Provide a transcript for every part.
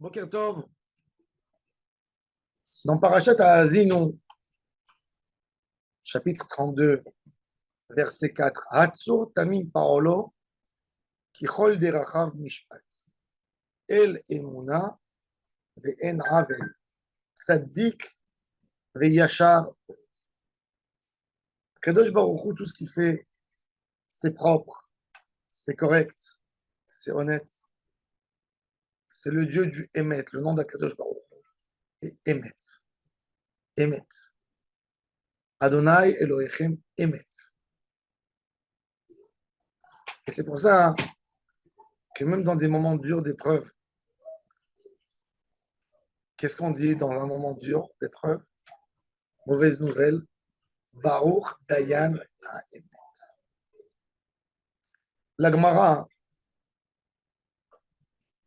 Boker Tov, dans Parashat Haazinu, chapitre 32, verset 4, Hatzur tamim paolo, kichol derachav mishpat, el emuna ve'en avel, tzaddik ve'yashar. Kadosh Baruch Hu, tout ce qu'il fait, c'est propre, c'est correct, c'est honnête. C'est le Dieu du Emet, le nom d'Akadosh Baruch Hu est Emet. Emet. Adonai Elohechem Emet. Et c'est pour ça que même dans des moments durs d'épreuve, qu'est-ce qu'on dit dans un moment dur d'épreuve? Mauvaise nouvelle, Baruch Dayan HaEmet. La Gemara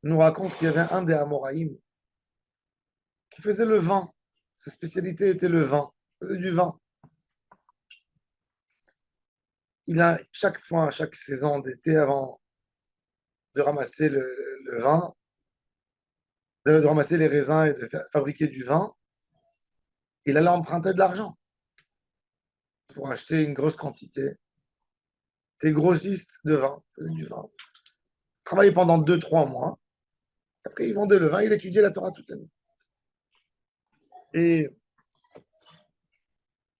nous raconte qu'il y avait un des Amoraïm qui faisait le vin. Sa spécialité était le vin. Il faisait du vin. Il a chaque fois, chaque saison d'été, avant de ramasser le vin, de ramasser les raisins et de fabriquer du vin, il allait emprunter de l'argent pour acheter une grosse quantité. Des grossistes de vin, du vin. Il travaillait pendant 2-3 mois. Après, il vendait le vin, il étudiait la Torah toute l'année. Et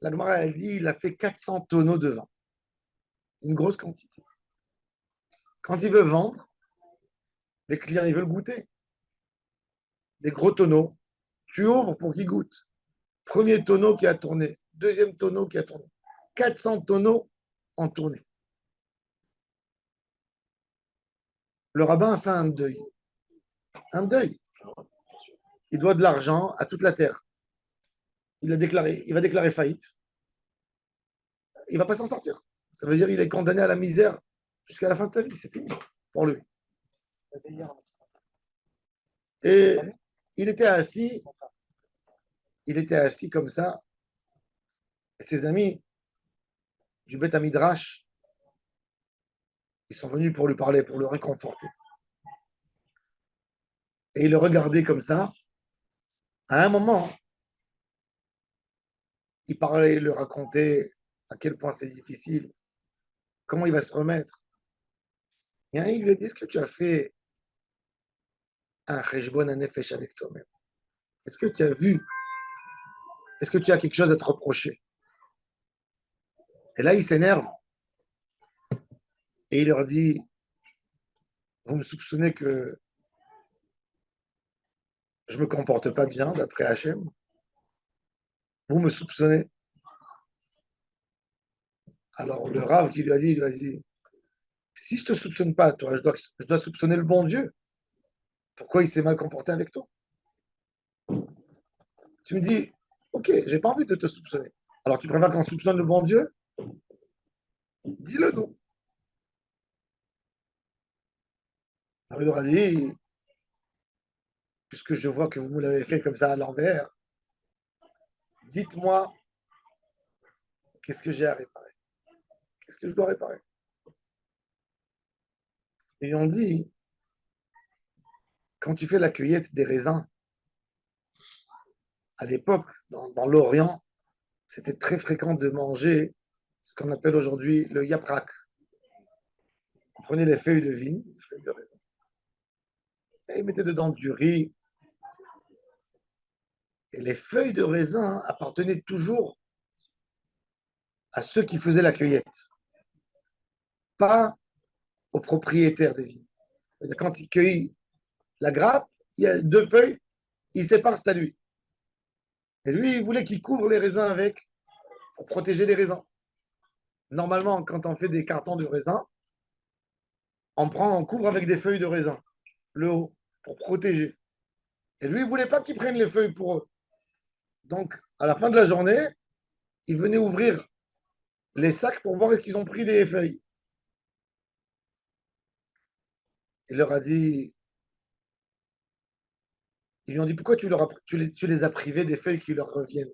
la Gemara, elle dit, il a fait 400 tonneaux de vin. Une grosse quantité. Quand il veut vendre, les clients, ils veulent goûter. Des gros tonneaux, tu ouvres pour qu'ils goûtent. Premier tonneau qui a tourné, deuxième tonneau qui a tourné. 400 tonneaux en tournée. Le rabbin a fait un deuil. Un deuil. Il doit de l'argent à toute la terre. Il va déclarer faillite. Il ne va pas s'en sortir. Ça veut dire qu'il est condamné à la misère jusqu'à la fin de sa vie. C'est fini pour lui. Et il était assis comme ça. Et ses amis du Beth Midrash, ils sont venus pour lui parler, pour le réconforter. Et il le regardait comme ça. À un moment, il parlait, il le racontait à quel point c'est difficile, comment il va se remettre. Et il lui a dit, est-ce que tu as fait un cheshbon, un nefesh avec toi-même? Est-ce que tu as vu? Est-ce que tu as quelque chose à te reprocher? Et là, il s'énerve. Et il leur dit, vous me soupçonnez que je ne me comporte pas bien d'après Hachem? Vous me soupçonnez? Alors le Rav qui lui a dit, il lui a dit, si je ne te soupçonne pas, toi, je dois soupçonner le bon Dieu. Pourquoi il s'est mal comporté avec toi? Tu me dis, ok, j'ai pas envie de te soupçonner. Alors tu préfères qu'on soupçonne le bon Dieu? Dis-le nous. Alors il leur a dit, puisque je vois que vous me l'avez fait comme ça à l'envers, dites-moi, qu'est-ce que j'ai à réparer? Qu'est-ce que je dois réparer? Et on dit, quand tu fais la cueillette des raisins, à l'époque, dans l'Orient, c'était très fréquent de manger ce qu'on appelle aujourd'hui le yaprak. On prenait les feuilles de vigne, les feuilles de raisin, et ils mettaient dedans du riz. Et les feuilles de raisin appartenaient toujours à ceux qui faisaient la cueillette, pas aux propriétaires des vignes. C'est-à-dire, quand il cueillit la grappe, il y a 2 feuilles, il sépare, c'est à lui. Et lui, il voulait qu'il couvre les raisins avec, pour protéger les raisins. Normalement, quand on fait des cartons de raisin, on couvre avec des feuilles de raisin, le haut, pour protéger. Et lui, il ne voulait pas qu'ils prennent les feuilles pour eux. Donc, à la fin de la journée, il venait ouvrir les sacs pour voir est-ce qu'ils ont pris des feuilles. Il leur a dit, ils lui ont dit, pourquoi tu les as privés des feuilles qui leur reviennent?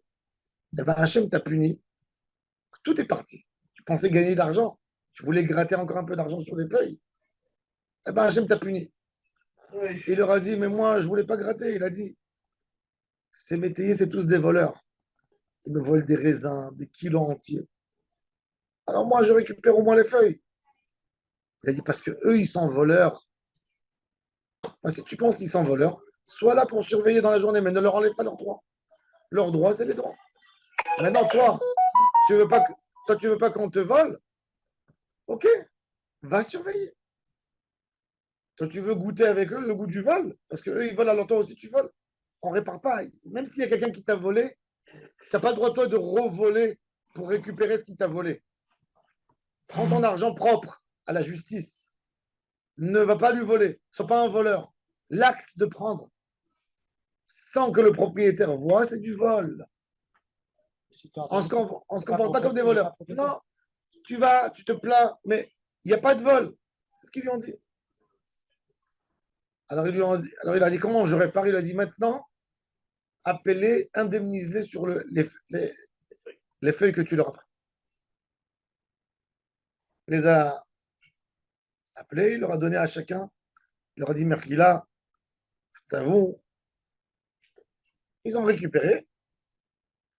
Eh bien, Hachem t'a puni. Tout est parti. Tu pensais gagner de l'argent. Tu voulais gratter encore un peu d'argent sur les feuilles. Eh bien, Hachem t'a puni. Il leur a dit, mais moi, je ne voulais pas gratter. Il a dit, ces métayers, c'est tous des voleurs. Ils me volent des raisins, des kilos entiers. Alors moi, je récupère au moins les feuilles. Il a dit, parce que eux, ils sont voleurs. Moi, si tu penses qu'ils sont voleurs, sois là pour surveiller dans la journée, mais ne leur enlève pas leurs droits. Leurs droits, c'est les droits. Maintenant, toi, tu veux pas qu'on te vole. Ok, va surveiller. Toi, tu veux goûter avec eux le goût du vol, parce qu'eux, ils volent, alors toi aussi, tu voles. On ne répare pas. Même s'il y a quelqu'un qui t'a volé, tu n'as pas le droit, toi, de revoler pour récupérer ce qui t'a volé. Prends ton argent propre à la justice. Ne va pas lui voler. Sois pas un voleur. L'acte de prendre sans que le propriétaire voit, c'est du vol. On se comporte pas comme des voleurs. Non, tu te plains, mais il n'y a pas de vol. C'est ce qu'ils lui ont dit. Alors il a dit comment je répare. Il a dit maintenant, appelez, indemnisez-les sur les feuilles que tu leur as pris. Il les a appelés, il leur a donné à chacun. Il leur a dit Merkila, c'est à vous. Ils ont récupéré.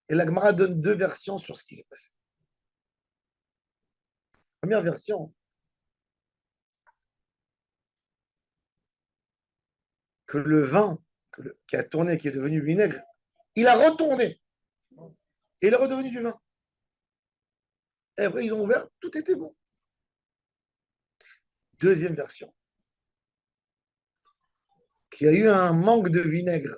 Et la Gemara donne deux versions sur ce qui s'est passé. Première version, que le vin qui a tourné, qui est devenu vinaigre, il a retourné. Et il est redevenu du vin. Et après, ils ont ouvert, tout était bon. Deuxième version, qu'il y a eu un manque de vinaigre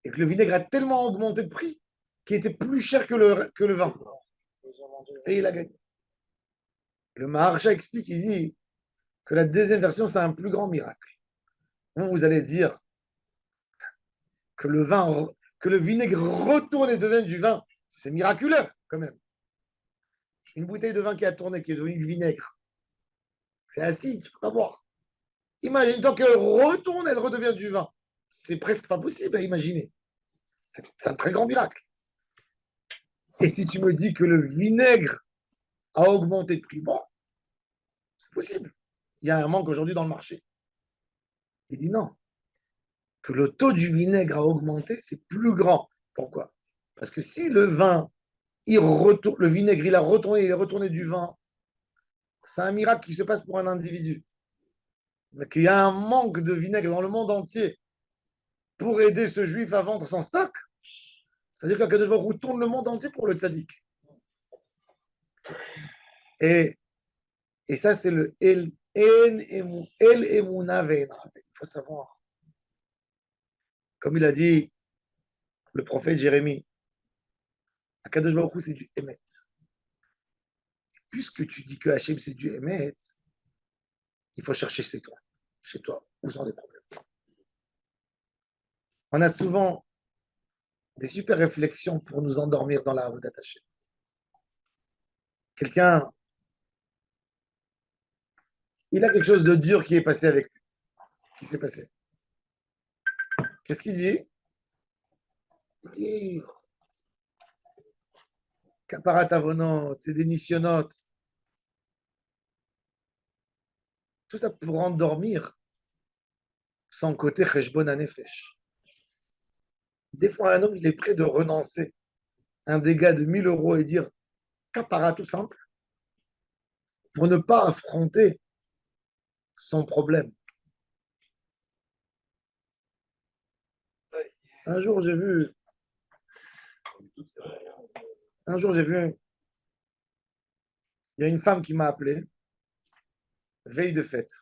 et que le vinaigre a tellement augmenté de prix qu'il était plus cher que le vin. Et il a gagné. Le Maharsha explique, il dit que la deuxième version, c'est un plus grand miracle. Vous allez dire que que le vinaigre retourne et devienne du vin. C'est miraculeux, quand même. Une bouteille de vin qui a tourné, qui est devenue du vinaigre. C'est assis, tu ne peux pas boire. Imagine, donc elle retourne, elle redevient du vin. C'est presque pas possible à imaginer. C'est un très grand miracle. Et si tu me dis que le vinaigre a augmenté de prix, bon, c'est possible. Il y a un manque aujourd'hui dans le marché. Il dit non, que le taux du vinaigre a augmenté, c'est plus grand. Pourquoi? Parce que si le vin, le vinaigre, il est retourné du vin, c'est un miracle qui se passe pour un individu. Mais qu'il y a un manque de vinaigre dans le monde entier pour aider ce juif à vendre son stock, c'est-à-dire qu'Akadosh Baruch Hu tourne le monde entier pour le tzaddik. Et, et ça, c'est le El Emuna Ve'en. Il faut savoir, comme il a dit le prophète Jérémie, Akadosh Baruch Hu, c'est du Emet. Puisque tu dis que Hachem, c'est du Emet, il faut chercher chez toi, où sont les problèmes. On a souvent des super réflexions pour nous endormir dans la Avodat Hashem. Quelqu'un, il a quelque chose de dur qui est passé avec lui, qui s'est passé. Qu'est-ce qu'il dit? Il dit Kaparatavonot, c'est des nisyonotes. Tout ça pour endormir son côté cheshbon anefesh. Des fois, un homme, il est prêt de renoncer un dégât de 1 000 € et dire Kapara tout simple pour ne pas affronter son problème. Un jour, j'ai vu, il y a une femme qui m'a appelé, veille de fête.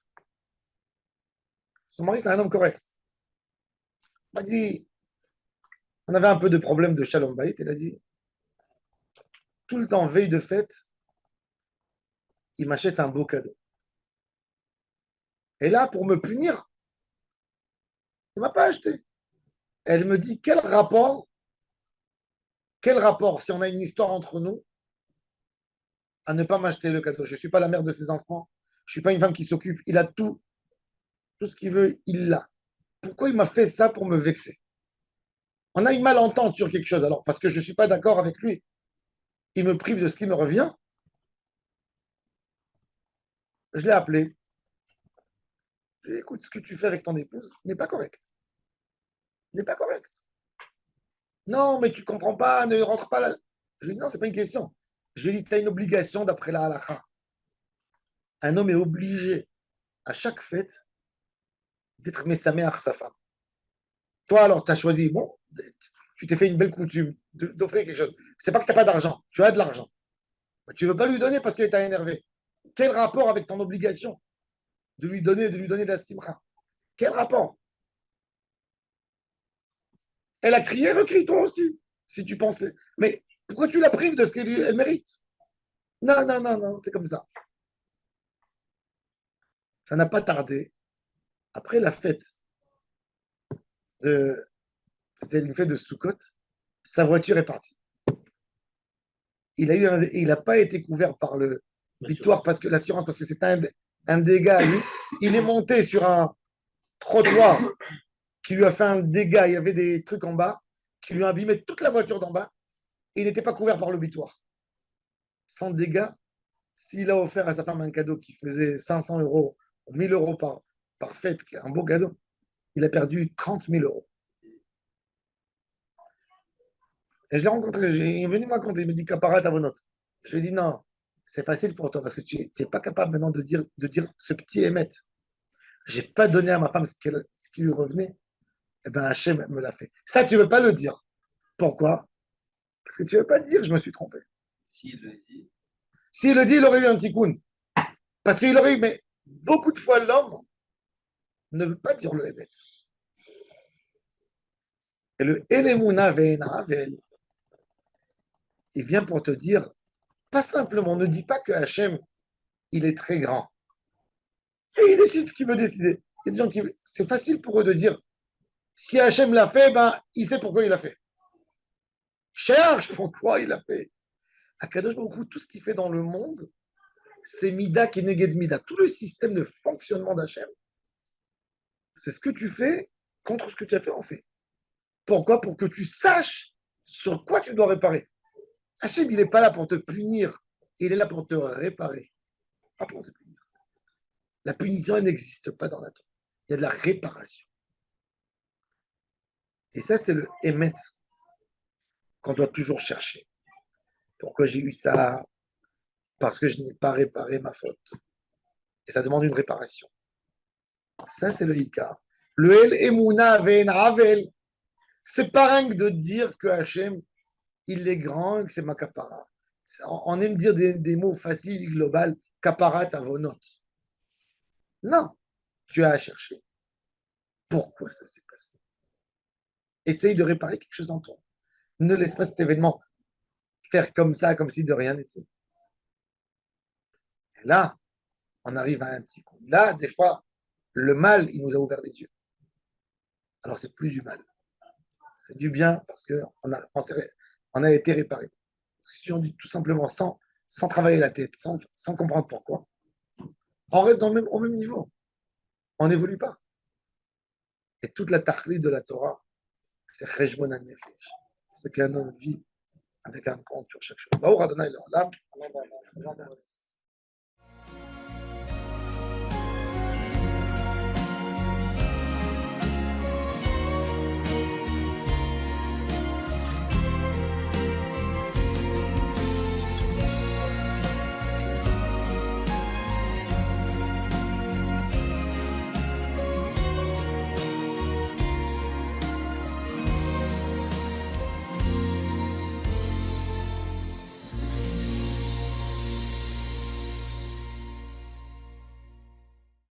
Son mari, c'est un homme correct. Il m'a dit, on avait un peu de problème de shalom bayit. Elle a dit, tout le temps, veille de fête, il m'achète un beau cadeau. Et là, pour me punir, il ne m'a pas acheté. Elle me dit, quel rapport, si on a une histoire entre nous, à ne pas m'acheter le cadeau. Je ne suis pas la mère de ses enfants. Je ne suis pas une femme qui s'occupe. Il a tout ce qu'il veut, il l'a. Pourquoi il m'a fait ça pour me vexer? On a une malentente sur quelque chose. Alors, parce que je ne suis pas d'accord avec lui, il me prive de ce qui me revient. Je l'ai appelé. Je lui ai dit, écoute, ce que tu fais avec ton épouse n'est pas correct. N'est pas correct. Non, mais tu comprends pas, ne rentre pas là. Je lui ai dit, non, c'est pas une question. Je lui ai dit, tu as une obligation d'après la halakha. Un homme est obligé, à chaque fête, d'être mesameach sa femme. Toi, alors, tu as choisi, bon, tu t'es fait une belle coutume d'offrir quelque chose. C'est pas que tu n'as pas d'argent, tu as de l'argent. Tu ne veux pas lui donner parce qu'il t'a énervé. Quel rapport avec ton obligation de lui donner de la simra? Quel rapport? Elle a crié, recrie toi aussi, si tu pensais. Mais pourquoi tu la prives de ce qu'elle mérite? Non, non, non, non, c'est comme ça. Ça n'a pas tardé. Après la fête de. C'était une fête de Sukkot, sa voiture est partie. Il n'a pas été couvert par le victoire parce que l'assurance, parce que c'est un dégât. Il est monté sur un trottoir qui lui a fait un dégât. Il y avait des trucs en bas qui lui ont abîmé toute la voiture d'en bas et il n'était pas couvert par le bitoire. Sans dégâts, s'il a offert à sa femme un cadeau qui faisait 500 euros, 1000 euros par fête, un beau cadeau, il a perdu 30 000 euros. Et je l'ai rencontré, il est venu me raconter, il me dit Caparat à vos notes. Je lui ai dit non, c'est facile pour toi parce que tu n'es pas capable maintenant de dire ce petit émet. Je n'ai pas donné à ma femme qui lui revenait. Eh bien, Hachem me l'a fait. Ça, tu ne veux pas le dire. Pourquoi? Parce que tu ne veux pas dire je me suis trompé. S'il le dit. S'il le dit, il aurait eu un tikkun. Parce qu'il aurait eu, mais beaucoup de fois, l'homme ne veut pas dire le émet. Et le Elemuna Ve'ena, il vient pour te dire, pas simplement, ne dis pas que Hachem, il est très grand. Et il décide ce qu'il veut décider. Il y a des gens qui, c'est facile pour eux de dire, si Hachem l'a fait, ben, il sait pourquoi il l'a fait. Cherche pourquoi il l'a fait. Akadosh Baruch Hu, tout ce qu'il fait dans le monde, c'est Mida qui néged Mida. Tout le système de fonctionnement d'Hachem, c'est ce que tu fais contre ce que tu as fait en fait. Pourquoi? Pour que tu saches sur quoi tu dois réparer. Hachem, il n'est pas là pour te punir, il est là pour te réparer, pas pour te punir. La punition, elle n'existe pas dans la Torah. Il y a de la réparation. Et ça, c'est le émet qu'on doit toujours chercher. Pourquoi j'ai eu ça? Parce que je n'ai pas réparé ma faute. Et ça demande une réparation. Ça, c'est le Ika. Le El Emouna Ven Ravel. C'est pas rien que de dire que Hachem, il est grand et que c'est ma kapara. On aime dire des mots faciles, global, kapara tavonot. Non, tu as à chercher. Pourquoi ça s'est passé? Essaye de réparer quelque chose en toi. Ne laisse pas cet événement faire comme ça, comme si de rien n'était. Et là, on arrive à un petit coup. Là, des fois, le mal, il nous a ouvert les yeux. Alors, c'est plus du mal. C'est du bien parce qu'on a été réparé. Si on dit tout simplement sans travailler la tête, sans comprendre pourquoi, on reste au même niveau. On n'évolue pas. Et toute la tachlit de la Torah, c'est Cheshbon HaNefesh. C'est qu'un homme vit avec un compte sur chaque chose.